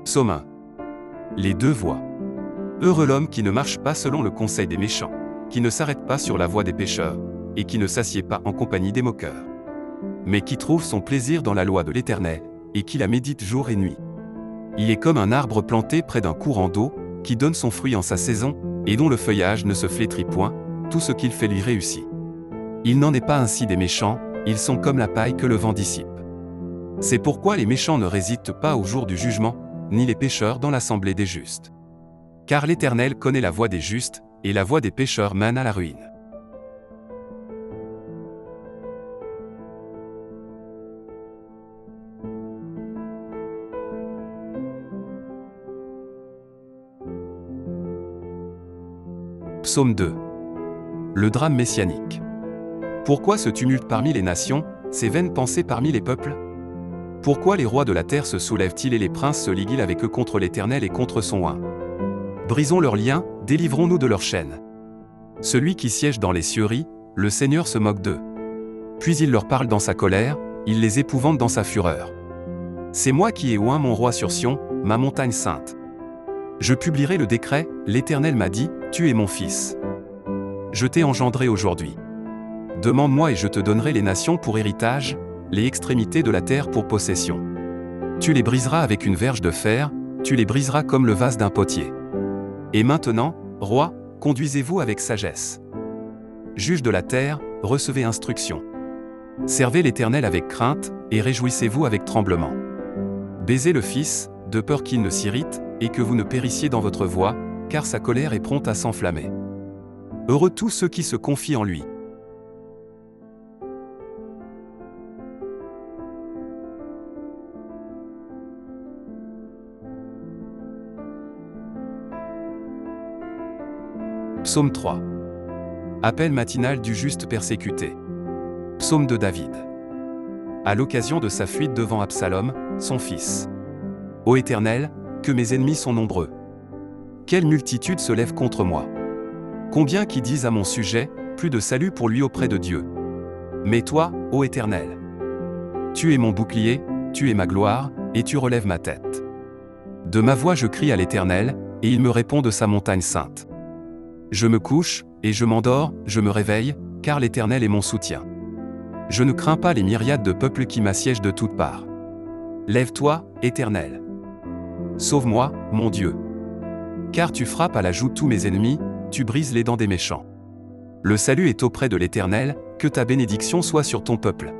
Psaume 1. Les deux voies. Heureux l'homme qui ne marche pas selon le conseil des méchants, qui ne s'arrête pas sur la voie des pécheurs, et qui ne s'assied pas en compagnie des moqueurs. Mais qui trouve son plaisir dans la loi de l'Éternel, et qui la médite jour et nuit. Il est comme un arbre planté près d'un courant d'eau, qui donne son fruit en sa saison, et dont le feuillage ne se flétrit point, tout ce qu'il fait lui réussit. Il n'en est pas ainsi des méchants, ils sont comme la paille que le vent dissipe. C'est pourquoi les méchants ne résident pas au jour du jugement, ni les pécheurs dans l'assemblée des justes. Car l'Éternel connaît la voie des justes, et la voie des pécheurs mène à la ruine. Psaume 2. Le drame messianique. Pourquoi ce tumulte parmi les nations, ces vaines pensées parmi les peuples? Pourquoi les rois de la terre se soulèvent-ils et les princes se liguent avec eux contre l'Éternel et contre son oint? Brisons leurs liens, délivrons-nous de leurs chaînes. Celui qui siège dans les cieux rit, le Seigneur se moque d'eux. Puis il leur parle dans sa colère, il les épouvante dans sa fureur. C'est moi qui ai oint mon roi sur Sion, ma montagne sainte. Je publierai le décret, l'Éternel m'a dit, tu es mon fils. Je t'ai engendré aujourd'hui. Demande-moi et je te donnerai les nations pour héritage, les extrémités de la terre pour possession. Tu les briseras avec une verge de fer, tu les briseras comme le vase d'un potier. Et maintenant, roi, conduisez-vous avec sagesse. Juge de la terre, recevez instruction. Servez l'Éternel avec crainte, et réjouissez-vous avec tremblement. Baisez le Fils, de peur qu'il ne s'irrite, et que vous ne périssiez dans votre voie, car sa colère est prompte à s'enflammer. Heureux tous ceux qui se confient en lui. Psaume 3. Appel matinal du juste persécuté. Psaume de David. À l'occasion de sa fuite devant Absalom, son fils. Ô Éternel, que mes ennemis sont nombreux. Quelle multitude se lève contre moi. Combien qui disent à mon sujet, plus de salut pour lui auprès de Dieu. Mais toi, ô Éternel, tu es mon bouclier, tu es ma gloire, et tu relèves ma tête. De ma voix je crie à l'Éternel, et il me répond de sa montagne sainte. Je me couche, et je m'endors, je me réveille, car l'Éternel est mon soutien. Je ne crains pas les myriades de peuples qui m'assiègent de toutes parts. Lève-toi, Éternel. Sauve-moi, mon Dieu. Car tu frappes à la joue tous mes ennemis, tu brises les dents des méchants. Le salut est auprès de l'Éternel, que ta bénédiction soit sur ton peuple.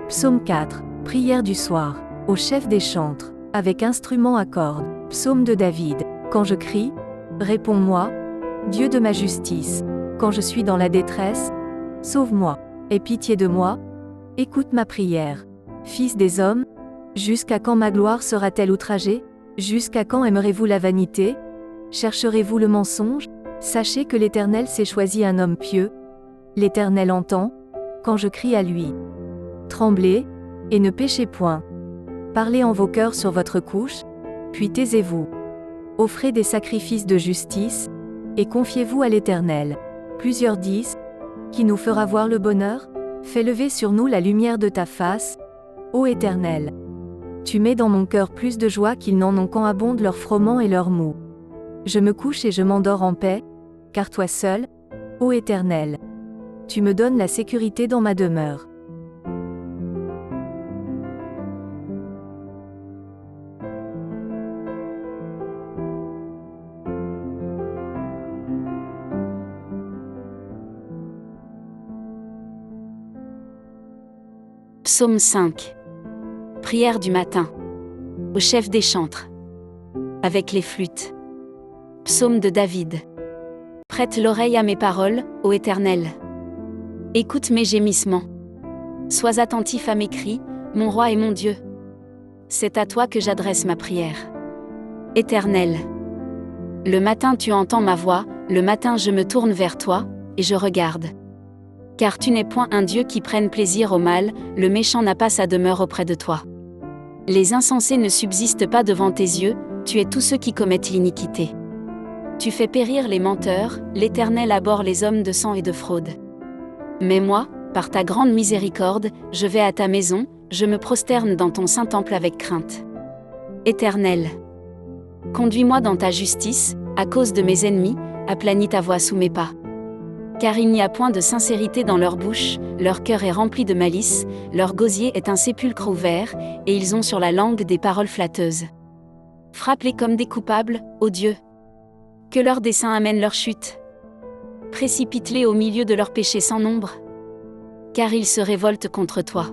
Psaume 4, prière du soir, au chef des chantres, avec instrument à cordes. Psaume de David. Quand je crie, réponds-moi, Dieu de ma justice. Quand je suis dans la détresse, sauve-moi. Aie pitié de moi, écoute ma prière. Fils des hommes, jusqu'à quand ma gloire sera-t-elle outragée? Jusqu'à quand aimerez-vous la vanité? Chercherez-vous le mensonge? Sachez que l'Éternel s'est choisi un homme pieux. L'Éternel entend, quand je crie à lui. Tremblez, et ne péchez point. Parlez en vos cœurs sur votre couche, puis taisez-vous. Offrez des sacrifices de justice, et confiez-vous à l'Éternel. Plusieurs disent, qui nous fera voir le bonheur? Fais lever sur nous la lumière de ta face, ô Éternel. Tu mets dans mon cœur plus de joie qu'ils n'en ont quand abondent leurs froment et leurs mou. Je me couche et je m'endors en paix, car toi seul, ô Éternel, tu me donnes la sécurité dans ma demeure. Psaume 5. Prière du matin. Au chef des chantres. Avec les flûtes. Psaume de David. Prête l'oreille à mes paroles, ô Éternel. Écoute mes gémissements. Sois attentif à mes cris, mon roi et mon Dieu. C'est à toi que j'adresse ma prière. Éternel. Le matin tu entends ma voix, le matin je me tourne vers toi, et je regarde. Car tu n'es point un Dieu qui prenne plaisir au mal, le méchant n'a pas sa demeure auprès de toi. Les insensés ne subsistent pas devant tes yeux, tu es tous ceux qui commettent l'iniquité. Tu fais périr les menteurs, l'Éternel abhorre les hommes de sang et de fraude. Mais moi, par ta grande miséricorde, je vais à ta maison, je me prosterne dans ton saint temple avec crainte. Éternel, conduis-moi dans ta justice, à cause de mes ennemis, aplanis ta voie sous mes pas. Car il n'y a point de sincérité dans leur bouche, leur cœur est rempli de malice, leur gosier est un sépulcre ouvert, et ils ont sur la langue des paroles flatteuses. Frappe-les comme des coupables, ô Dieu. Que leur dessein amène leur chute. Précipite-les au milieu de leurs péchés sans nombre. Car ils se révoltent contre toi.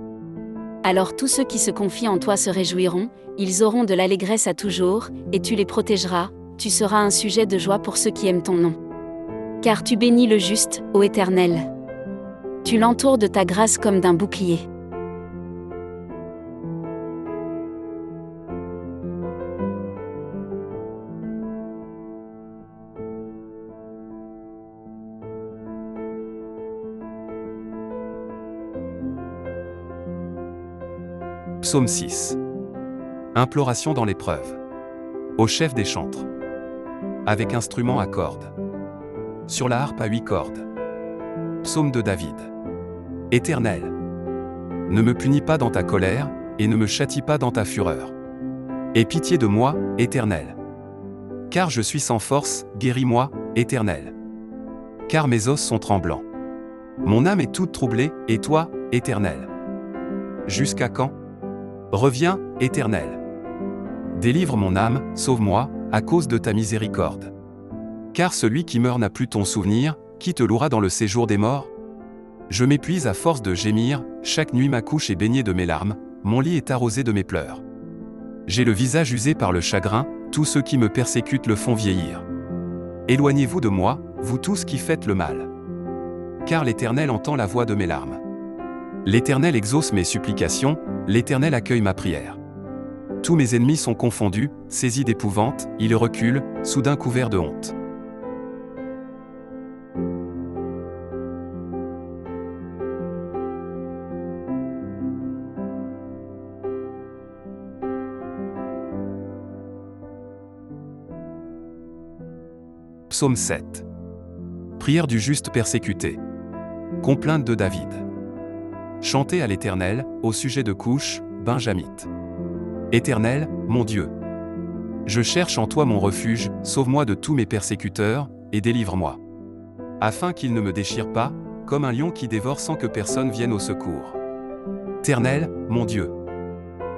Alors tous ceux qui se confient en toi se réjouiront, ils auront de l'allégresse à toujours, et tu les protégeras, tu seras un sujet de joie pour ceux qui aiment ton nom. Car tu bénis le juste, ô Éternel. Tu l'entoures de ta grâce comme d'un bouclier. Psaume 6. Imploration dans l'épreuve. Au chef des chantres. Avec instrument à cordes. Sur la harpe à 8 cordes. Psaume de David. Éternel, ne me punis pas dans ta colère, et ne me châtie pas dans ta fureur. Aie pitié de moi, Éternel. Car je suis sans force, guéris-moi, Éternel. Car mes os sont tremblants. Mon âme est toute troublée, et toi, Éternel? Jusqu'à quand? Reviens, Éternel. Délivre mon âme, sauve-moi, à cause de ta miséricorde. Car celui qui meurt n'a plus ton souvenir, qui te louera dans le séjour des morts? Je m'épuise à force de gémir, chaque nuit ma couche est baignée de mes larmes, mon lit est arrosé de mes pleurs. J'ai le visage usé par le chagrin, tous ceux qui me persécutent le font vieillir. Éloignez-vous de moi, vous tous qui faites le mal. Car l'Éternel entend la voix de mes larmes. L'Éternel exauce mes supplications, l'Éternel accueille ma prière. Tous mes ennemis sont confondus, saisis d'épouvante, ils reculent, soudain couverts de honte. Psaume 7. Prière du juste persécuté. Complainte de David. Chantez à l'Éternel, au sujet de Couche, Benjamite. Éternel, mon Dieu. Je cherche en toi mon refuge, sauve-moi de tous mes persécuteurs, et délivre-moi. Afin qu'ils ne me déchirent pas, comme un lion qui dévore sans que personne vienne au secours. Éternel, mon Dieu.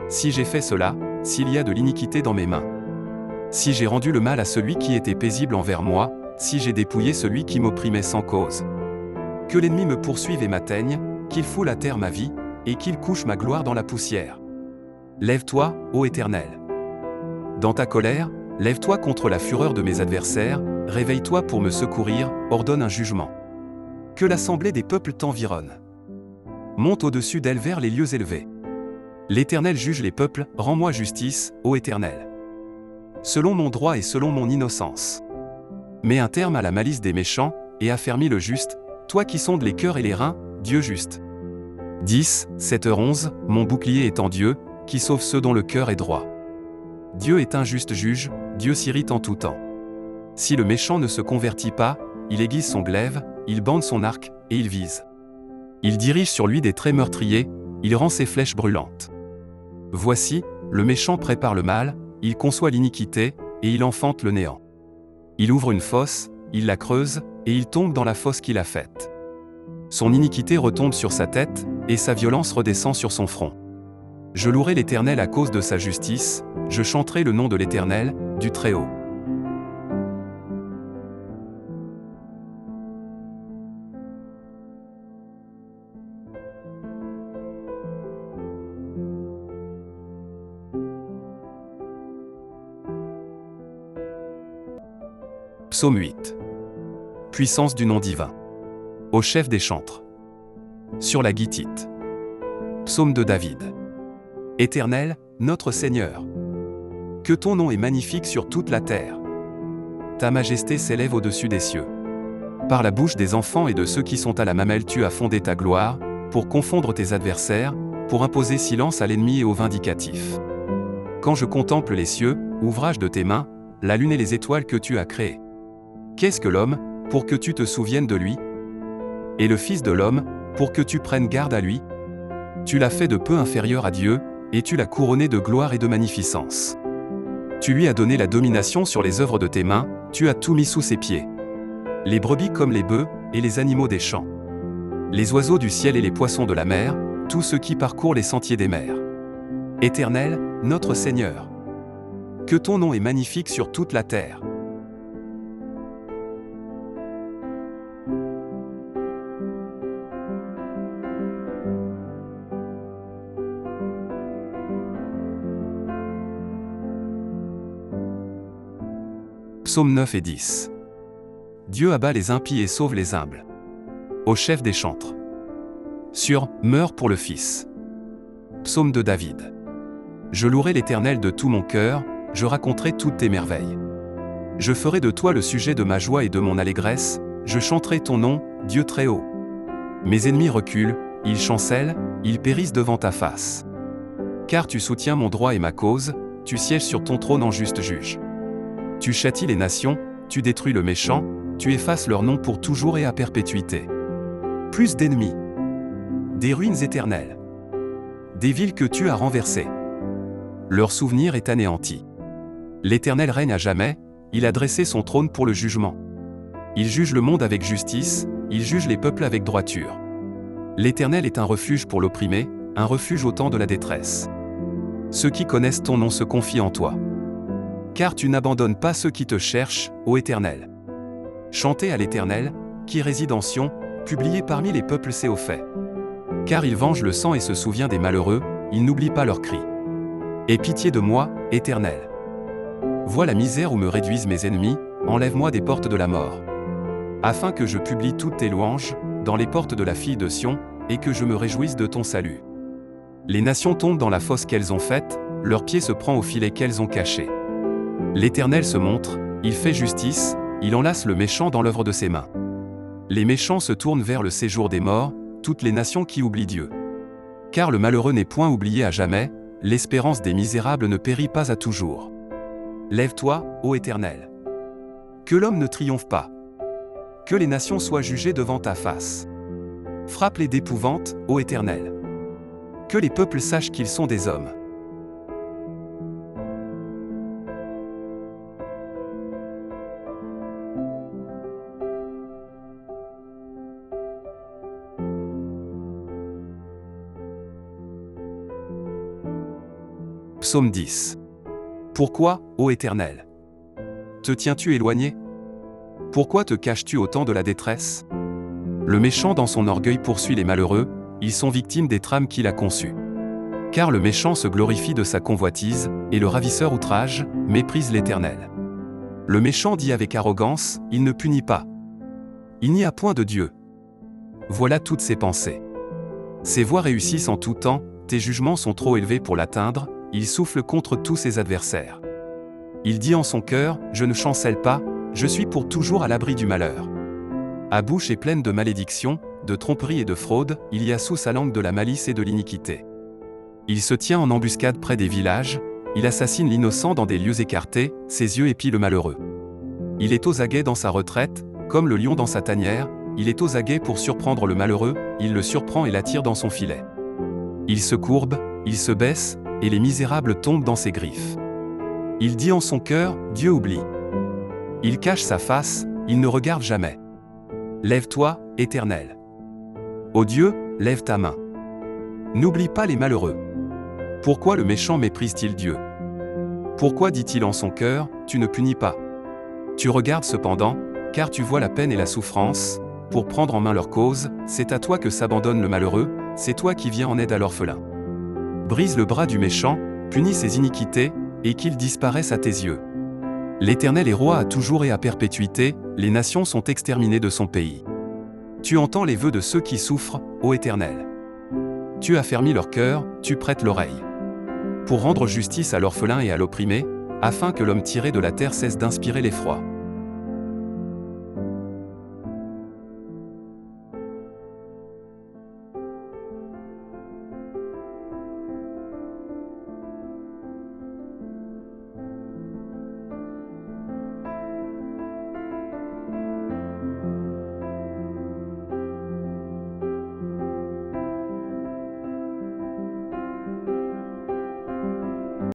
Si j'ai fait cela, s'il y a de l'iniquité dans mes mains. Si j'ai rendu le mal à celui qui était paisible envers moi, si j'ai dépouillé celui qui m'opprimait sans cause. Que l'ennemi me poursuive et m'atteigne, qu'il foule à terre ma vie, et qu'il couche ma gloire dans la poussière. Lève-toi, ô Éternel. Dans ta colère, lève-toi contre la fureur de mes adversaires, réveille-toi pour me secourir, ordonne un jugement. Que l'assemblée des peuples t'environne. Monte au-dessus d'elle vers les lieux élevés. L'Éternel juge les peuples, rends-moi justice, ô Éternel. Selon mon droit et selon mon innocence. Mets un terme à la malice des méchants, et affermis le juste, toi qui sondes les cœurs et les reins, Dieu juste. 10, 7h11, mon bouclier est en Dieu, qui sauve ceux dont le cœur est droit. Dieu est un juste juge, Dieu s'irrite en tout temps. Si le méchant ne se convertit pas, il aiguise son glaive, il bande son arc, et il vise. Il dirige sur lui des traits meurtriers, il rend ses flèches brûlantes. Voici, le méchant prépare le mal, il conçoit l'iniquité, et il enfante le néant. Il ouvre une fosse, il la creuse, et il tombe dans la fosse qu'il a faite. Son iniquité retombe sur sa tête, et sa violence redescend sur son front. Je louerai l'Éternel à cause de sa justice, je chanterai le nom de l'Éternel, du Très-Haut. Psaume 8. Puissance du nom divin. Au chef des chantres. Sur la guitite. Psaume de David. Éternel, notre Seigneur. Que ton nom est magnifique sur toute la terre. Ta majesté s'élève au-dessus des cieux. Par la bouche des enfants et de ceux qui sont à la mamelle tu as fondé ta gloire, pour confondre tes adversaires, pour imposer silence à l'ennemi et au vindicatif. Quand je contemple les cieux, ouvrage de tes mains, la lune et les étoiles que tu as créées. Qu'est-ce que l'homme, pour que tu te souviennes de lui? Et le Fils de l'homme, pour que tu prennes garde à lui? Tu l'as fait de peu inférieur à Dieu, et tu l'as couronné de gloire et de magnificence. Tu lui as donné la domination sur les œuvres de tes mains, tu as tout mis sous ses pieds. Les brebis comme les bœufs, et les animaux des champs. Les oiseaux du ciel et les poissons de la mer, tous ceux qui parcourent les sentiers des mers. Éternel, notre Seigneur. Que ton nom est magnifique sur toute la terre. Psaumes 9 et 10. Dieu abat les impies et sauve les humbles. Au chef des chantres. Sur « Meurs pour le Fils ». Psaume de David. Je louerai l'Éternel de tout mon cœur, je raconterai toutes tes merveilles. Je ferai de toi le sujet de ma joie et de mon allégresse, je chanterai ton nom, Dieu très haut. Mes ennemis reculent, ils chancellent, ils périssent devant ta face. Car tu soutiens mon droit et ma cause, tu sièges sur ton trône en juste juge. Tu châties les nations, tu détruis le méchant, tu effaces leur nom pour toujours et à perpétuité. Plus d'ennemis. Des ruines éternelles. Des villes que tu as renversées. Leur souvenir est anéanti. L'Éternel règne à jamais, il a dressé son trône pour le jugement. Il juge le monde avec justice, il juge les peuples avec droiture. L'Éternel est un refuge pour l'opprimé, un refuge au temps de la détresse. Ceux qui connaissent ton nom se confient en toi. Car tu n'abandonnes pas ceux qui te cherchent, ô Éternel. Chantez à l'Éternel, qui réside en Sion, publiez parmi les peuples ses hauts faits. Car il venge le sang et se souvient des malheureux, il n'oublie pas leurs cris. Aie pitié de moi, Éternel. Vois la misère où me réduisent mes ennemis, enlève-moi des portes de la mort. Afin que je publie toutes tes louanges, dans les portes de la fille de Sion, et que je me réjouisse de ton salut. Les nations tombent dans la fosse qu'elles ont faite, leur pied se prend au filet qu'elles ont caché. L'Éternel se montre, il fait justice, il enlace le méchant dans l'œuvre de ses mains. Les méchants se tournent vers le séjour des morts, toutes les nations qui oublient Dieu. Car le malheureux n'est point oublié à jamais, l'espérance des misérables ne périt pas à toujours. Lève-toi, ô Éternel. Que l'homme ne triomphe pas. Que les nations soient jugées devant ta face. Frappe-les d'épouvante, ô Éternel. Que les peuples sachent qu'ils sont des hommes. Psaume 10. Pourquoi, ô Éternel? Te tiens-tu éloigné? Pourquoi te caches-tu au temps de la détresse? Le méchant dans son orgueil poursuit les malheureux, ils sont victimes des trames qu'il a conçues. Car le méchant se glorifie de sa convoitise, et le ravisseur outrage, méprise l'Éternel. Le méchant dit avec arrogance, il ne punit pas. Il n'y a point de Dieu. Voilà toutes ses pensées. Ses voies réussissent en tout temps, tes jugements sont trop élevés pour l'atteindre, il souffle contre tous ses adversaires. Il dit en son cœur, je ne chancelle pas, je suis pour toujours à l'abri du malheur. À bouche est pleine de malédictions, de tromperies et de fraudes, il y a sous sa langue de la malice et de l'iniquité. Il se tient en embuscade près des villages, il assassine l'innocent dans des lieux écartés, ses yeux épient le malheureux. Il est aux aguets dans sa retraite, comme le lion dans sa tanière, il est aux aguets pour surprendre le malheureux, il le surprend et l'attire dans son filet. Il se courbe, il se baisse, et les misérables tombent dans ses griffes. Il dit en son cœur, Dieu oublie. Il cache sa face, il ne regarde jamais. Lève-toi, Éternel. Ô Dieu, lève ta main. N'oublie pas les malheureux. Pourquoi le méchant méprise-t-il Dieu? Pourquoi dit-il en son cœur, tu ne punis pas? Tu regardes cependant, car tu vois la peine et la souffrance, pour prendre en main leur cause, c'est à toi que s'abandonne le malheureux, c'est toi qui viens en aide à l'orphelin. Brise le bras du méchant, punis ses iniquités, et qu'il disparaisse à tes yeux. L'Éternel est roi à toujours et à perpétuité, les nations sont exterminées de son pays. Tu entends les vœux de ceux qui souffrent, ô Éternel. Tu affermis leur cœur, tu prêtes l'oreille. Pour rendre justice à l'orphelin et à l'opprimé, afin que l'homme tiré de la terre cesse d'inspirer l'effroi.